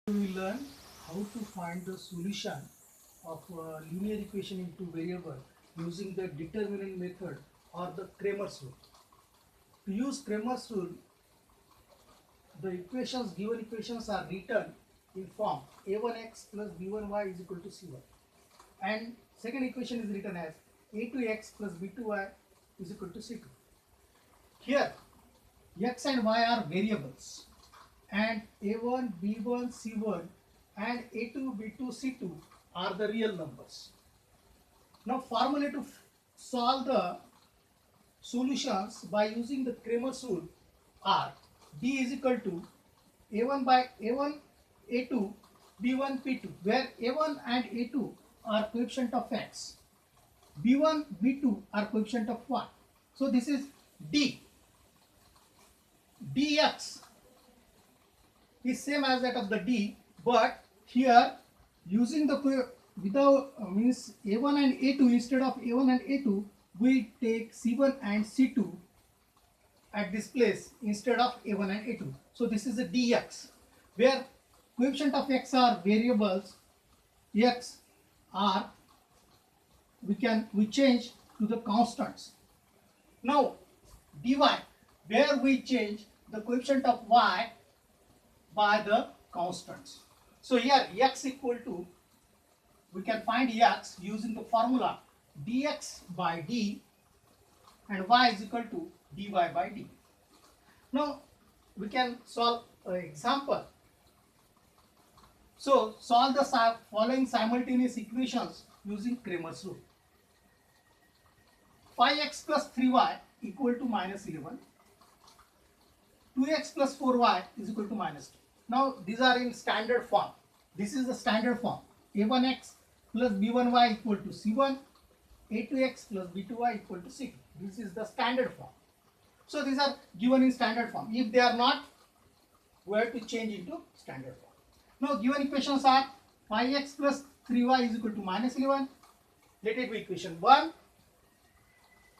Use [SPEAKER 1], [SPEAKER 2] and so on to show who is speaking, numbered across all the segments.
[SPEAKER 1] We will learn how to find the solution of a linear equation in two variables using the determinant method or the Cramer's rule. To use Cramer's rule, the given equations are written in form a1x plus b1y is equal to c1, and second equation is written as a2x plus b2y is equal to c2. Here x and y are variables and a1, b1, c1 and a2, b2, c2 are the real numbers. Now formula to solve the solutions by using the Cramer's rule are d is equal to a1 by a1, a2, b1, p2, where a1 and a2 are coefficient of x, b1, b2 are coefficient of y. So this is d. dx is same as that of the d, but here using the without means a1 and a2, instead of a1 and a2 we take c1 and c2 at this place instead of a1 and a2. So this is the dx, where coefficient of x are variables, x are we change to the constants. Now dy, where we change the coefficient of y by the constants. So here x equal to, we can find x using the formula dx by d and y is equal to dy by d. Now we can solve an example. So solve the following simultaneous equations using Cramer's rule. 5x plus 3y equal to minus 11. 2x plus 4y is equal to minus 2. Now these are in standard form. This is the standard form. a1x plus b1y equal to c1, a2x plus b2y equal to c2. This is the standard form. So these are given in standard form. If they are not, we have to change into standard form. Now given equations are 5x plus 3y is equal to minus 11. Let it be equation 1.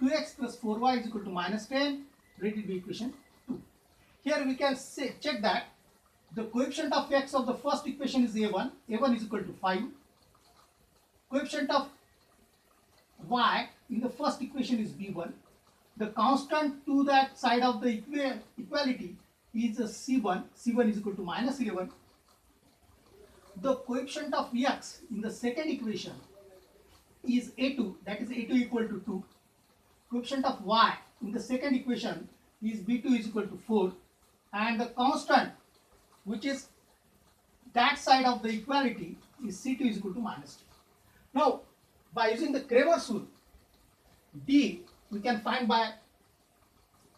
[SPEAKER 1] 2x plus 4y is equal to minus 10. Let it be equation 2. Here we can check that the coefficient of x of the first equation is a1. a1 is equal to 5. Coefficient of y in the first equation is b1. The constant to that side of the equality is c1. c1 is equal to minus 11. The coefficient of x in the second equation is a2, that is a2 equal to 2. Coefficient of y in the second equation is b2 is equal to 4, and the constant which is that side of the equality is c2 is equal to minus 2. Now by using the Cramer's rule, d we can find by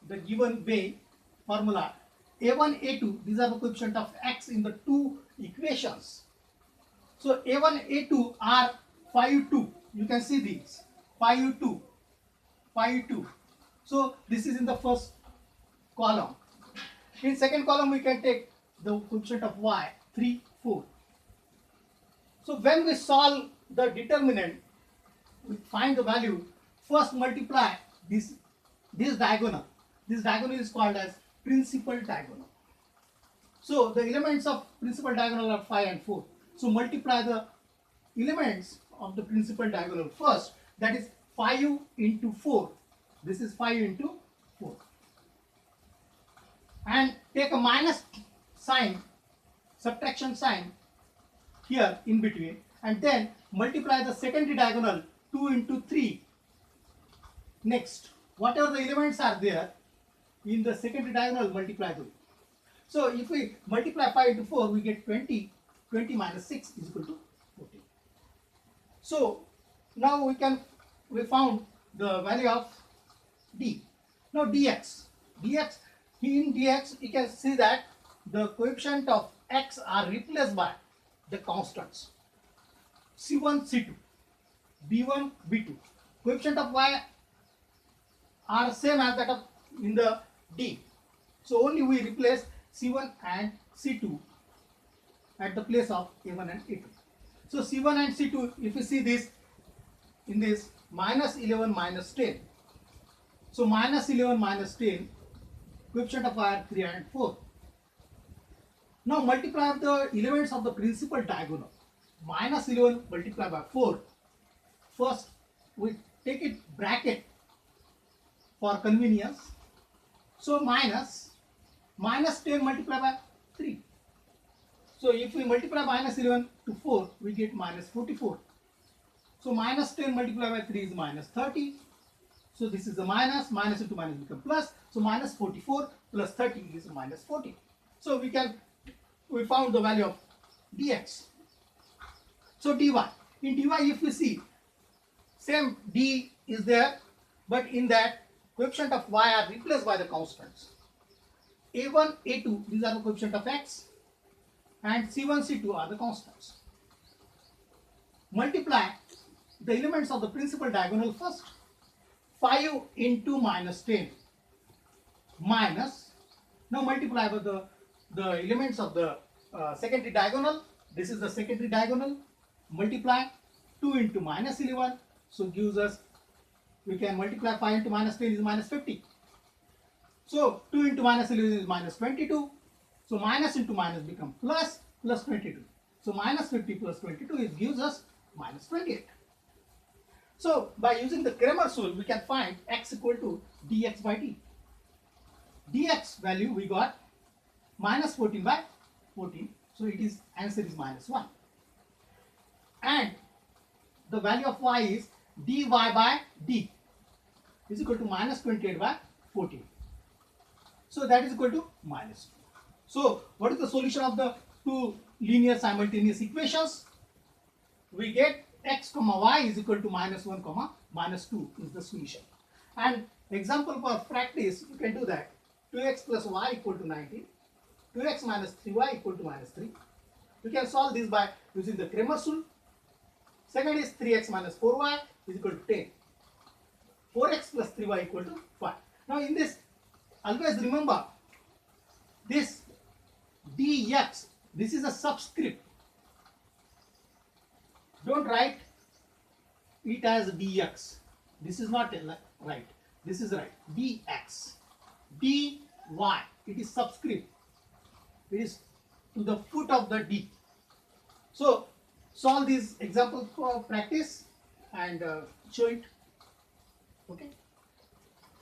[SPEAKER 1] the given way formula a1, a2, these are the coefficient of x in the two equations. So a1, a2 are 5, 2. You can see these 5, 2, 5, 2. So this is in the first column. In second column we can take the coefficient of y 3, 4. So when we solve the determinant, we find the value. First multiply this diagonal. This diagonal is called as principal diagonal. So the elements of principal diagonal are 5 and 4. So multiply the elements of the principal diagonal first. That is 5 into 4. This is 5 into 4. And take a minus sign, subtraction sign here in between, and then multiply the secondary diagonal 2 into 3. Next, whatever the elements are there in the secondary diagonal, multiply them. So if we multiply 5 into 4, we get 20. 20 minus 6 is equal to 14. So now we found the value of d. Now dx. In dx you can see that the coefficient of x are replaced by the constants c1, c2, b1, b2. Coefficient of y are same as that of in the d. So only we replace c1 and c2 at the place of a1 and a2. So c1 and c2, if you see this in this minus 11 minus 10. So minus 11 minus 10, coefficient of y are 3 and 4. Now multiply the elements of the principal diagonal. Minus 11 multiplied by 4. First, we take it bracket for convenience. So minus 10 multiplied by 3. So if we multiply minus 11 to 4, we get minus 44. So minus 10 multiplied by 3 is minus 30. So this is the minus into minus become plus. So minus 44 plus 30 is minus 40. So we found the value of dx. So dy. In dy, if we see, same d is there, but in that coefficient of y are replaced by the constants. a1, a2, these are the coefficient of x, and c1, c2 are the constants. Multiply the elements of the principal diagonal first. 5 into minus 10 minus, now multiply by the elements of the secondary diagonal. This is the secondary diagonal. Multiply 2 into minus 11, so gives us, we can multiply 5 into minus 10 is minus 50. So 2 into minus 11 is minus 22. So minus into minus become plus 22. So minus 50 plus 22 is gives us minus 28. So by using the Cramer's rule, we can find x equal to dx by d. Dx value we got minus 14 by 14. So it is, answer is minus 1. And the value of y is dy by d is equal to minus 28 by 14. So that is equal to minus 2. So what is the solution of the two linear simultaneous equations? We get x comma y is equal to minus 1 comma minus 2 is the solution. And example for practice, you can do that. 2x plus y equal to 19. 2x minus 3y equal to minus 3. You can solve this by using the Cramer's rule. Second is 3x minus 4y is equal to 10. 4x plus 3y equal to 5. Now in this, always remember this dx, this is a subscript. Don't write it as dx. This is not right. This is right. dx. dy, it is subscript. It is to the foot of the d. So solve these examples for practice and show it. Okay.